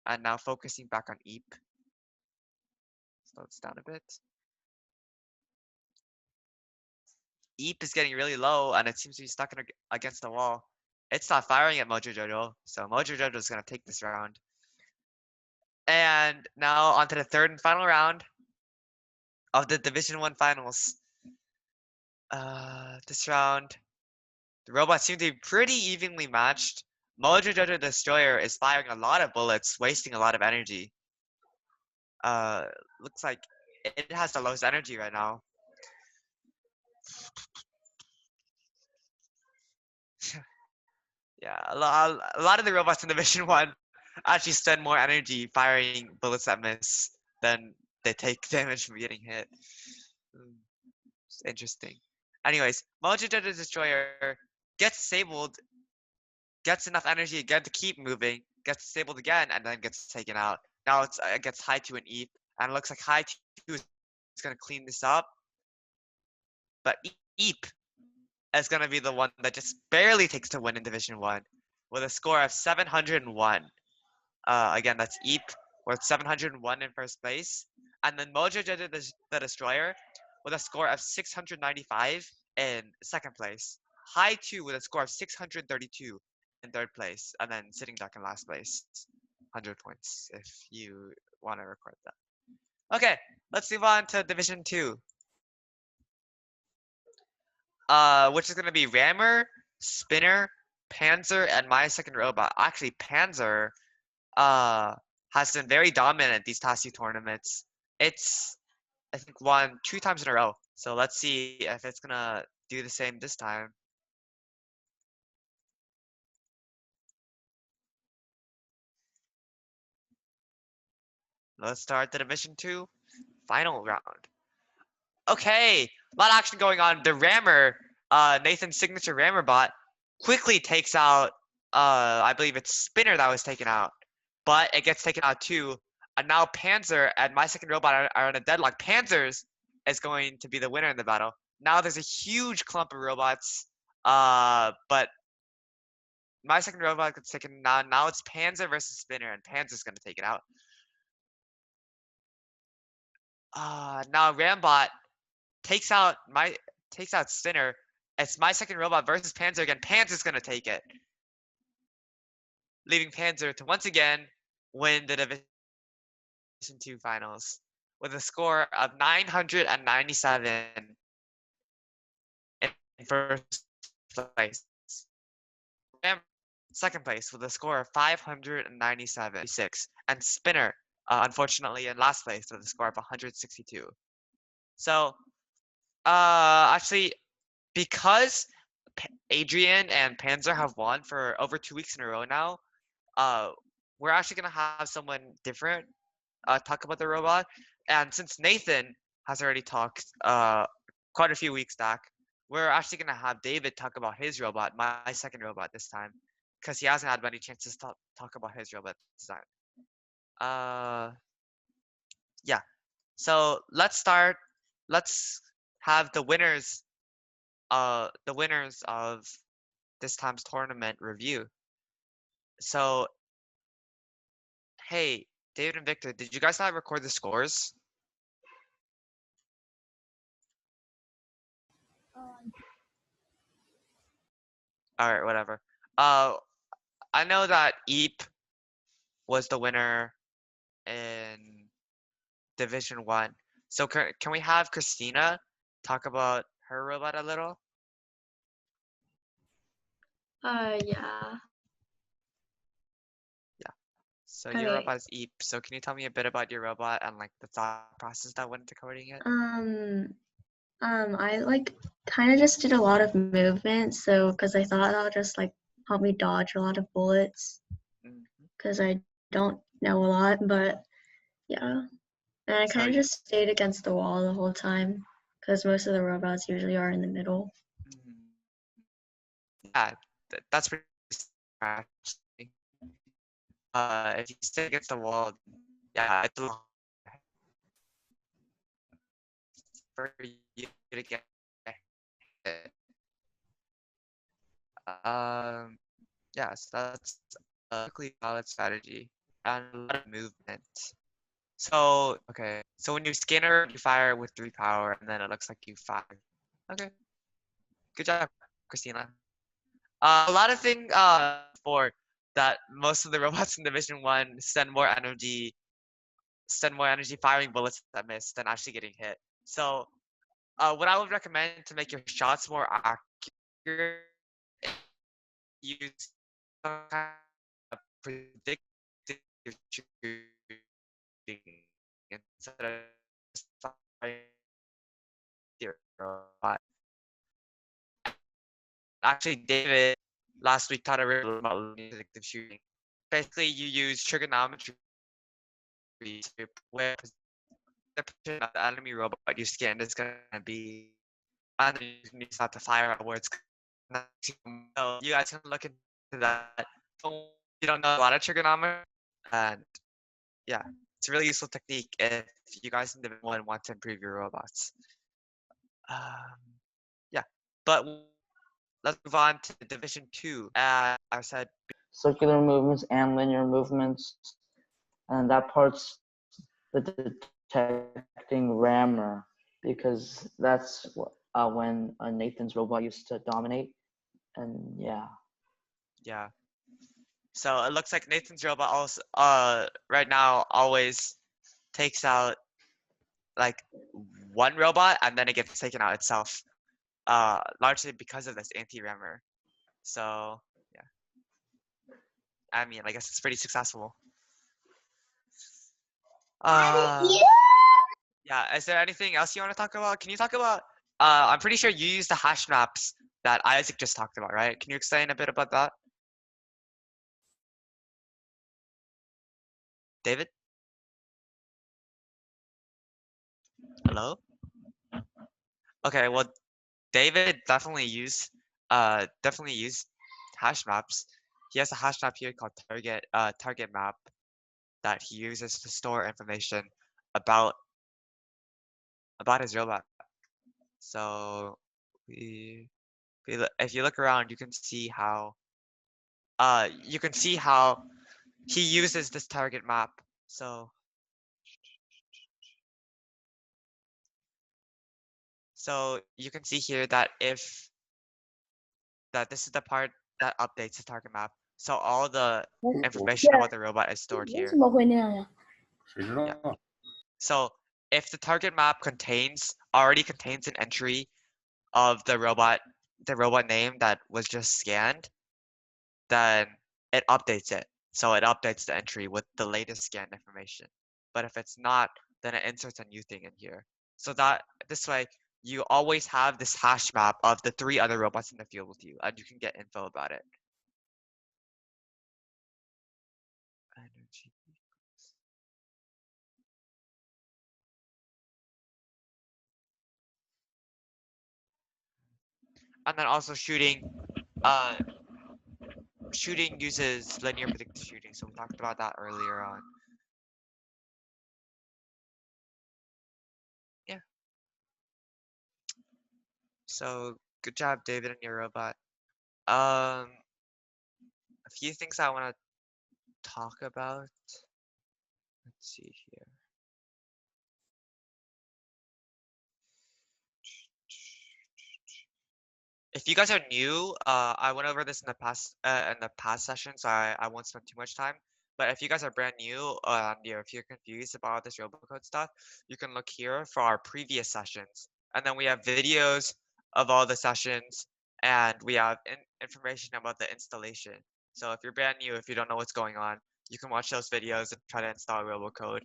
and now focusing back on Eep. Slow this down a bit. Eep is getting really low and it seems to be stuck against the wall. It's not firing at Mojo Jojo, so Mojo Jojo is going to take this round. And now on to the third and final round of the Division 1 finals. This round, the robots seem to be pretty evenly matched. Mojo Jojo Destroyer is firing a lot of bullets, wasting a lot of energy. Looks like it has the lowest energy right now. Yeah, a lot of the robots in Division 1 actually spend more energy firing bullets that miss than they take damage from getting hit. It's interesting. Anyways, Mojo Jojo Destroyer gets disabled, gets enough energy again to keep moving, gets disabled again, and then gets taken out. Now it's against High 2 and Eep, and it looks like High 2 is going to clean this up. But Eep is going to be the one that just barely takes to win in Division 1 with a score of 701. Again, that's Eep with 701 in first place. And then Mojo Jojo the Destroyer with a score of 695 in second place. High 2 with a score of 632 in third place. And then Sitting Duck in last place. 100 points if you want to record that. Okay, let's move on to Division 2. Which is going to be Rammer, Spinner, Panzer, and My Second Robot. Actually, Panzer has been very dominant these past few tournaments. It's, I think, won 2 times in a row. So let's see if it's going to do the same this time. Let's start the Division 2 final round. Okay, a lot of action going on. The Rammer, Nathan's signature Rammer bot, quickly takes out, I believe it's Spinner that was taken out. But it gets taken out too. And now Panzer and My Second Robot are in a deadlock. Panzer's is going to be the winner in the battle. Now there's a huge clump of robots. But My Second Robot gets taken out. Now it's Panzer versus Spinner, and Panzer's gonna take it out. Now Rambot takes out Spinner. It's My Second Robot versus Panzer again. Panzer's gonna take it, leaving Panzer to once again win the Division 2 finals with a score of 997 in first place. Second place with a score of 597, and Spinner, unfortunately, in last place with a score of 162. So, actually, because Adrian and Panzer have won for over 2 weeks in a row now, we're actually gonna have someone different talk about the robot. And since Nathan has already talked quite a few weeks back, we're actually gonna have David talk about his robot, My Second Robot, this time, because he hasn't had many chances to talk about his robot design. Yeah. So let's start. Let's have the winners of this time's tournament review. So, hey, David and Victor, did you guys not record the scores? All right, whatever. I know that Eep was the winner in Division 1. So can we have Christina talk about her robot a little? Yeah. So your robot is Eep. So can you tell me a bit about your robot and like the thought process that went into coding it? I like kind of just did a lot of movement, so because I thought that'll just like help me dodge a lot of bullets, because I don't know a lot, but yeah. And I kind of just stayed against the wall the whole time, because most of the robots usually are in the middle. Yeah, that's pretty actually. If you stay against the wall, yeah, it's a lot for you to get Yeah, so that's a quickly valid strategy and a lot of movement. So, okay, so when you scanner, you fire with 3 power, and then it looks like you fire. Okay, good job, Christina. A lot of things for that most of the robots in Division 1 spend more energy firing bullets that miss than actually getting hit. So, what I would recommend to make your shots more accurate, use some kind of predictive shooting instead of just firing your robot. Actually, David last week taught a little about predictive shooting. Basically, you use trigonometry to where the position of the enemy robot you scanned is going to be, and then you just have to fire out where it's going to. So you guys can look into that. You don't know a lot of trigonometry, and yeah, it's a really useful technique if you guys in Division 1 want to improve your robots. Yeah, but let's move on to Division 2. I said Circular movements and linear movements, and that part's the detecting rammer, because that's when Nathan's robot used to dominate, and yeah. Yeah. So it looks like Nathan's robot also right now always takes out like one robot and then it gets taken out itself. Largely because of this anti-rammer. So yeah. I mean, I guess it's pretty successful. Yeah, is there anything else you want to talk about? Can you talk about I'm pretty sure you use the hash maps that Isaac just talked about, right? Can you explain a bit about that? David? Hello? Okay, well David definitely use hash maps. He has a hash map here called target map that he uses to store information about his robot. So if you look around, you can see how he uses this target map. So you can see here that this is the part that updates the target map. So all the information about the robot is stored here. Yeah. So if the target map already contains an entry of the robot name that was just scanned, then it updates it. So it updates the entry with the latest scanned information. But if it's not, then it inserts a new thing in here. So that this way you always have this hash map of the 3 other robots in the field with you, and you can get info about it. And then also shooting uses linear predictive shooting, so we talked about that earlier on. Yeah. So good job, David, and your robot. A few things I want to talk about. Let's see here. If you guys are new, I went over this in the past session, so I won't spend too much time. But if you guys are brand new, if you're confused about this robocode stuff, you can look here for our previous sessions, and then we have videos of all the sessions, and we have information about the installation. So if you're brand new, if you don't know what's going on, you can watch those videos and try to install robocode,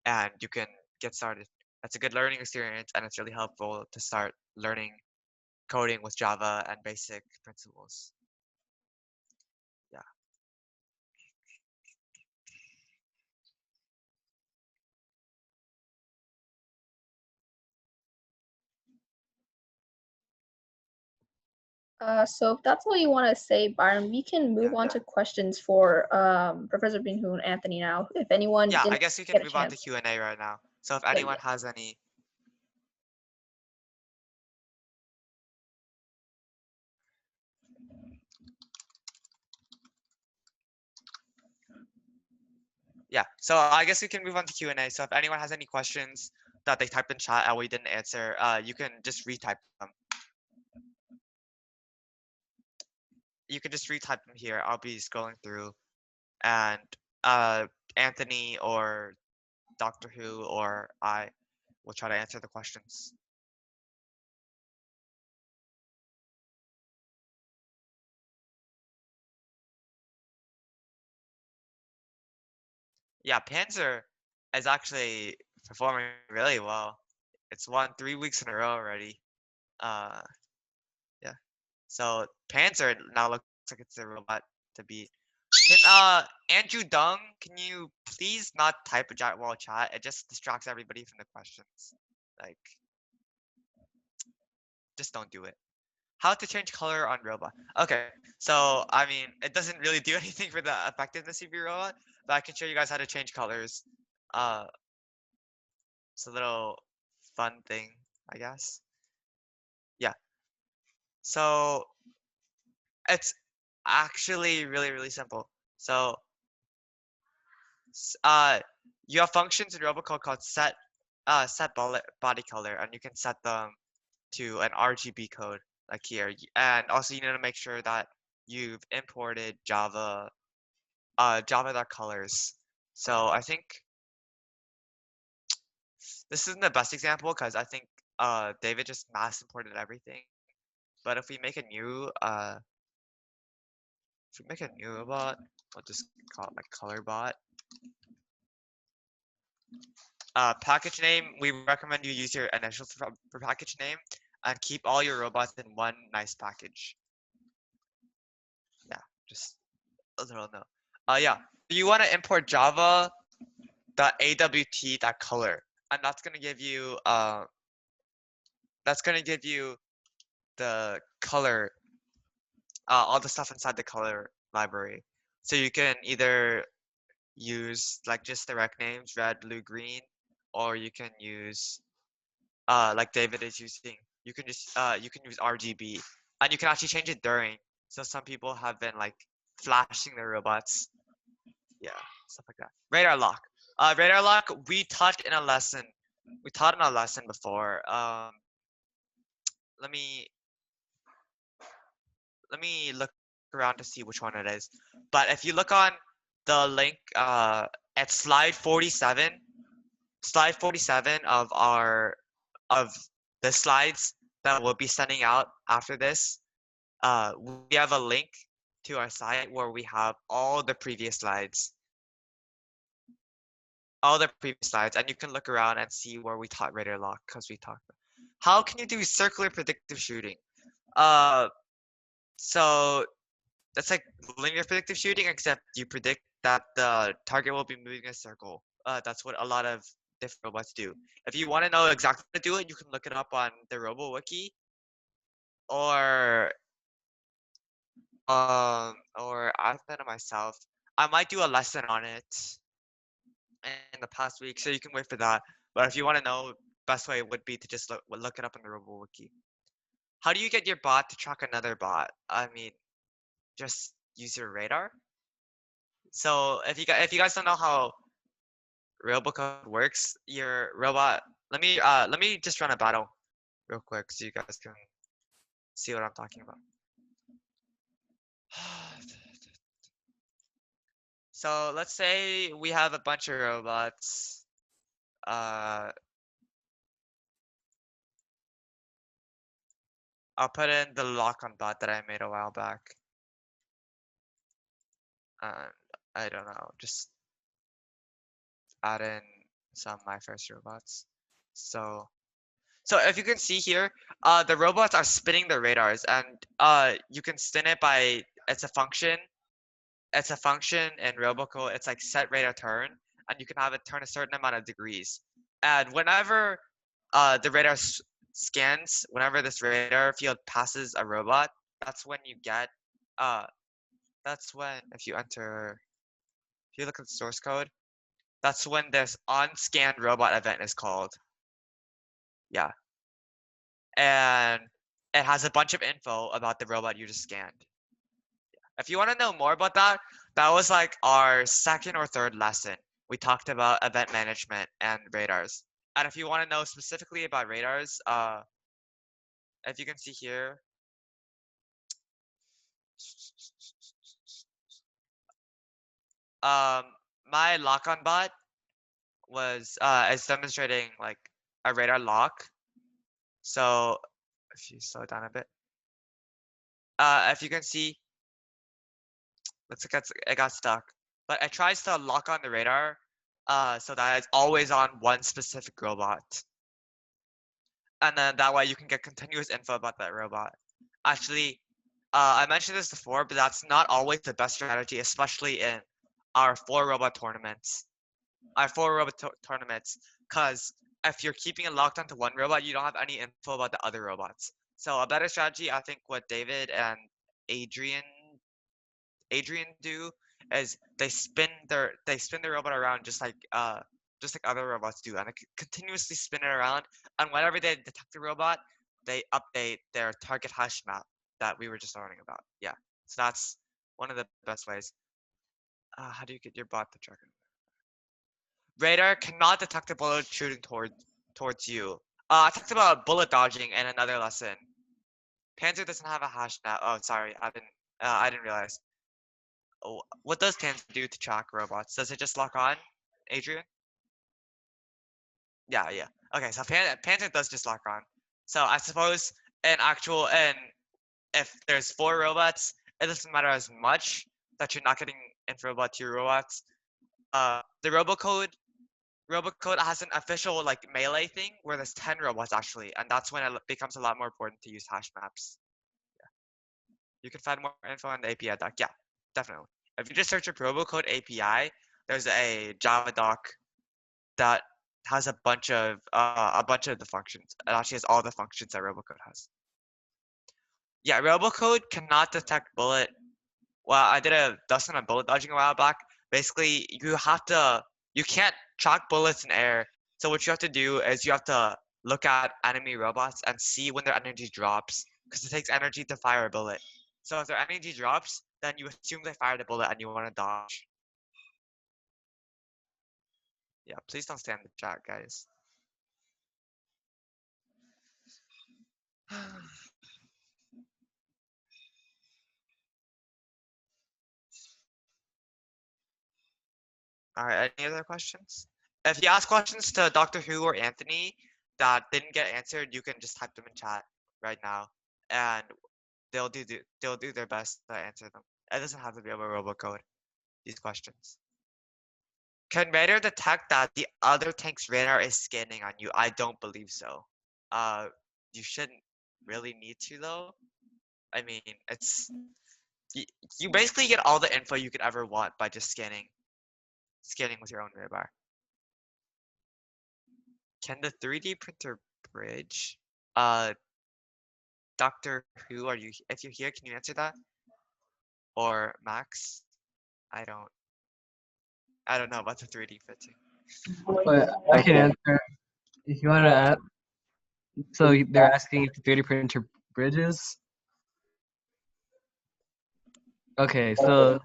and you can get started. That's a good learning experience, and it's really helpful to start learning coding with Java and basic principles. Yeah. So if that's all you want to say, Byron, we can move on to questions for Professor Binhu and Anthony now. If anyone Yeah, I didn't guess we get can a move on to chance. Q&A right now. So if anyone has any yeah, so I guess we can move on to Q&A. So if anyone has any questions that they typed in chat and we didn't answer, you can just retype them. You can just retype them here. I'll be scrolling through, and Anthony or Doctor Who or I will try to answer the questions. Yeah, Panzer is actually performing really well. It's won 3 weeks in a row already. Yeah. So Panzer now looks like it's a robot to beat. Can, Andrew Dung, can you please not type a giant wall chat? It just distracts everybody from the questions. Like, just don't do it. How to change color on robot. Okay, so I mean, it doesn't really do anything for the effectiveness of your robot, but I can show you guys how to change colors. It's a little fun thing, I guess. Yeah. So it's actually really, really simple. So you have functions in Robocode called set body color, and you can set them to an RGB code like here. And also you need to make sure that you've imported Java colors. So I think this isn't the best example because I think David just mass imported everything. But if we make a new robot, I'll just call it like color bot. Package name, we recommend you use your initials for package name and keep all your robots in one nice package. Yeah, just a little note. Yeah, you want to import java.awt.color, and that's gonna give you the color, all the stuff inside the color library. So you can either use like just direct names, red, blue, green, or you can use like David is using. You can use RGB, and you can actually change it during. So some people have been like flashing their robots. Yeah, stuff like that. Radar lock. Radar lock. We taught in a lesson. We taught in a lesson before. Let me look around to see which one it is. But if you look on the link at slide 47 of the slides that we'll be sending out after this, we have a link to our site where we have all the previous slides. And you can look around and see where we taught radar lock, because we talked about. How can you do circular predictive shooting? So that's like linear predictive shooting, except you predict that the target will be moving in a circle. That's what a lot of different robots do. If you want to know exactly how to do it, you can look it up on the RoboWiki, or I've done it myself. I might do a lesson on it in the past week, so you can wait for that. But if you want to know, best way would be to just look it up in the RoboWiki. How do you get your bot to track another bot? I mean, just use your radar. So if you guys don't know how Robocode works, your robot. Let me just run a battle real quick so you guys can see what I'm talking about. So let's say we have a bunch of robots. I'll put in the lock-on bot that I made a while back. And I don't know, just add in some of my first robots. So if you can see here, the robots are spinning the radars, and you can spin it by, it's a function in Robocode. It's like set radar turn, and you can have it turn a certain amount of degrees. And whenever the radar scans, whenever this radar field passes a robot, that's when you get that's when if you look at the source code, that's when this unscanned robot event is called. Yeah. And it has a bunch of info about the robot you just scanned. If you want to know more about that, that was like our second or third lesson. we talked about event management and radars. And if you want to know specifically about radars, if you can see here, my lock-on bot is demonstrating like a radar lock. So if you slow down a bit, if you can see, it got stuck. But it tries to lock on the radar, so that it's always on one specific robot. And then that way you can get continuous info about that robot. Actually, I mentioned this before, but that's not always the best strategy, especially in our 4 robot tournaments. Because if you're keeping it locked onto one robot, you don't have any info about the other robots. So a better strategy, I think, what David and Adrian do is they spin their robot around just like other robots do, and they continuously spin it around. And whenever they detect the robot, they update their target hash map that we were just learning about. Yeah, so that's one of the best ways. How do you get your bot to track it? Radar cannot detect a bullet shooting towards you. I talked about bullet dodging in another lesson. Panzer doesn't have a hash map. Oh, sorry, I didn't realize. What does Panzer do to track robots? Does it just lock on, Adrian? Yeah. Okay, so Panzer does just lock on. So I suppose if there's 4 robots, it doesn't matter as much that you're not getting info about 2 robots. The robocode has an official like melee thing where there's 10 robots actually, and that's when it becomes a lot more important to use hash maps. Yeah. You can find more info on the API doc. Yeah, definitely. If you just search up robocode API, there's a Java doc that has a bunch of the functions. It actually has all the functions that robocode has. Yeah, robocode cannot detect bullet. Well, I did a lesson on bullet dodging a while back. Basically, you can't track bullets in air. So what you have to do is you have to look at enemy robots and see when their energy drops, because it takes energy to fire a bullet. So if their energy drops, then you assume they fired a bullet and you want to dodge. Yeah, please don't stay in the chat, guys. All right, any other questions? If you ask questions to Dr. Who or Anthony that didn't get answered, you can just type them in chat right now, and they'll do their best to answer them. It doesn't have to be over robocode, these questions. Can radar detect that the other tank's radar is scanning on you? I don't believe so. You shouldn't really need to though. I mean, you basically get all the info you could ever want by just scanning with your own radar. Can the 3D printer bridge? Dr. Who, if you're here, can you answer that? Or Max? I don't know about the 3D printing. But I can answer if you want to ask. So they're asking if the 3D printer bridges. Okay, so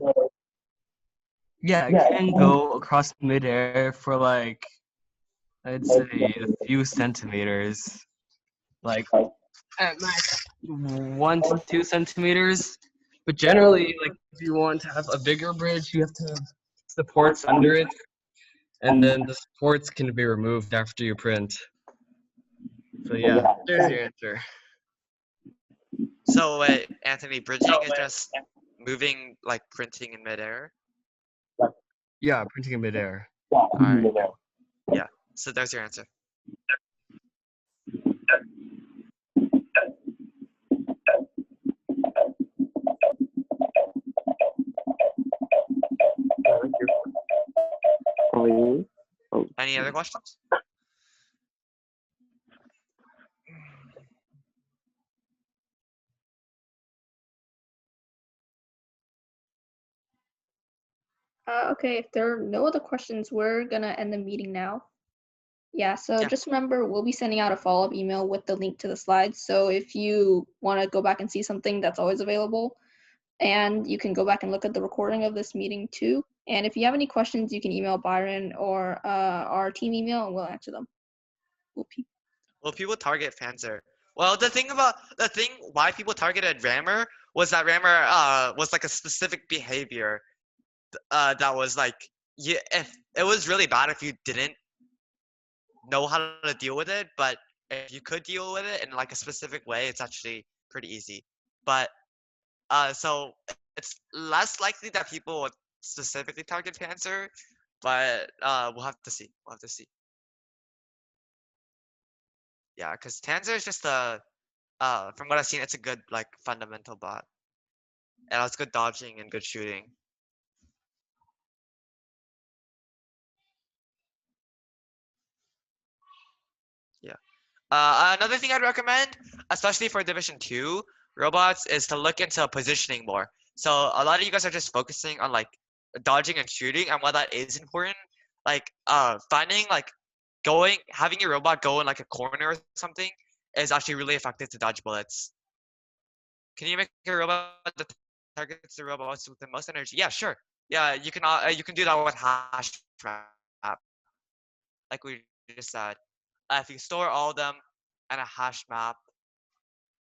yeah, it can go across midair for like, I'd say a few centimeters, like at max 1 to 2 centimeters. But generally, like if you want to have a bigger bridge, you have to have supports under it, and then the supports can be removed after you print. So yeah, there's your answer. So wait, Anthony, bridging is just moving, like printing in midair? Yeah, printing in midair. Alright. Yeah, so there's your answer. Any other questions? Okay, if there are no other questions, we're gonna end the meeting now. Yeah, so just remember, we'll be sending out a follow-up email with the link to the slides. So if you want to go back and see something, that's always available. And you can go back and look at the recording of this meeting too. And if you have any questions, you can email Byron or our team email, and we'll answer them. Well, people target Panzer. Well, the thing why people targeted Rammer was that Rammer was like a specific behavior that was like, if it was really bad if you didn't know how to deal with it, but if you could deal with it in like a specific way, it's actually pretty easy. But so it's less likely that people would specifically target Panzer, but we'll have to see. We'll have to see. Yeah, because Panzer is just from what I've seen, it's a good like fundamental bot. And it's good dodging and good shooting. Yeah. Another thing I'd recommend, especially for Division 2 robots, is to look into positioning more. So a lot of you guys are just focusing on like dodging and shooting, and while that is important, like finding like having your robot go in like a corner or something is actually really effective to dodge bullets. Can you make a robot that targets the robots with the most energy? Yeah, sure. Yeah, you can do that with HashMap, like we just said. If you store all of them in a HashMap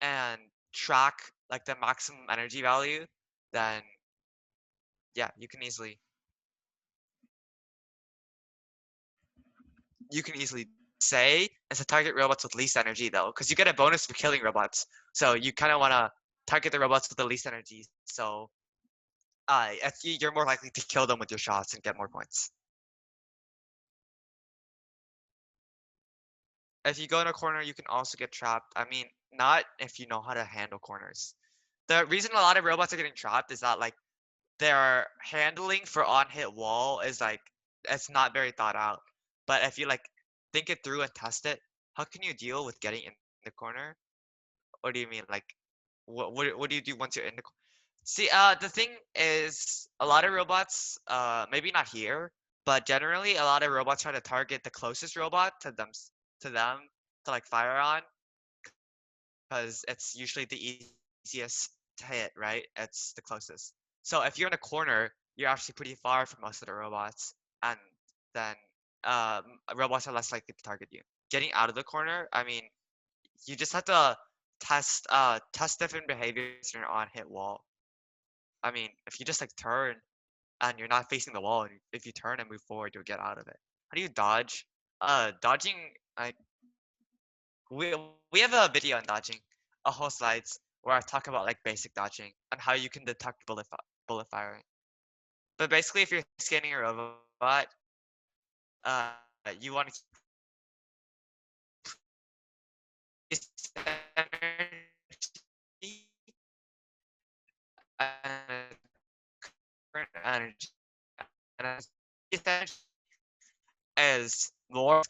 and track like the maximum energy value, then yeah, you can easily say it's to target robots with least energy though, because you get a bonus for killing robots. So you kind of want to target the robots with the least energy. So you're more likely to kill them with your shots and get more points. If you go in a corner, you can also get trapped. I mean, not if you know how to handle corners. The reason a lot of robots are getting trapped is that like their handling for on-hit wall is like it's not very thought out. But if you like think it through and test it, how can you deal with getting in the corner? What do you mean? Like, what do you do once you're in the? See, the thing is, a lot of robots, maybe not here, but generally, a lot of robots try to target the closest robot to them to like fire on, because it's usually the easiest to hit, right? It's the closest. So if you're in a corner, you're actually pretty far from most of the robots, and then robots are less likely to target you. Getting out of the corner, I mean, you just have to test different behaviors in your on-hit wall. I mean, if you just like turn and you're not facing the wall, and if you turn and move forward, you'll get out of it. How do you dodge? Dodging, like we have a video on dodging, a whole slides where I talk about like basic dodging and how you can detect bullet firing. But basically, if you're scanning a robot, you want to energy is more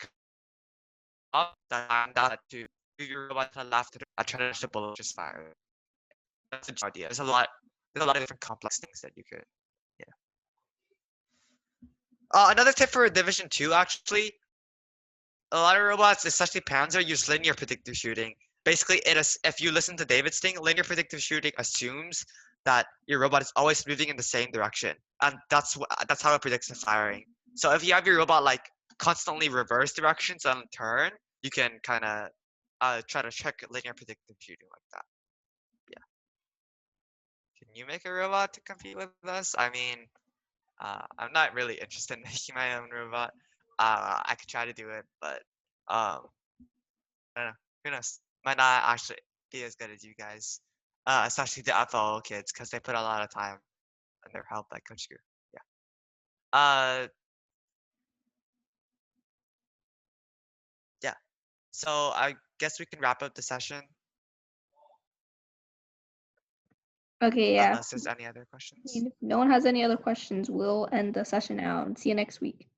up than that to move your robot to the left to try to dodge the bullet just fire. That's the idea. There's a lot of different complex things that you could. Yeah. Another tip for Division 2 actually. A lot of robots, especially Panzer, use linear predictive shooting. Basically, if you listen to David's thing, linear predictive shooting assumes that your robot is always moving in the same direction, and that's how it predicts the firing. So if you have your robot like constantly reverse directions on turn, you can kind of try to check linear predictive shooting like that. Yeah. Can you make a robot to compete with us? I mean, I'm not really interested in making my own robot. I could try to do it, but I don't know. Who knows? Might not actually be as good as you guys, especially the FLO kids, because they put a lot of time and they're helped by Coach Guru. Yeah. Yeah. So I guess we can wrap up the session. Okay, yeah. Unless there's any other questions. If no one has any other questions, we'll end the session now and see you next week.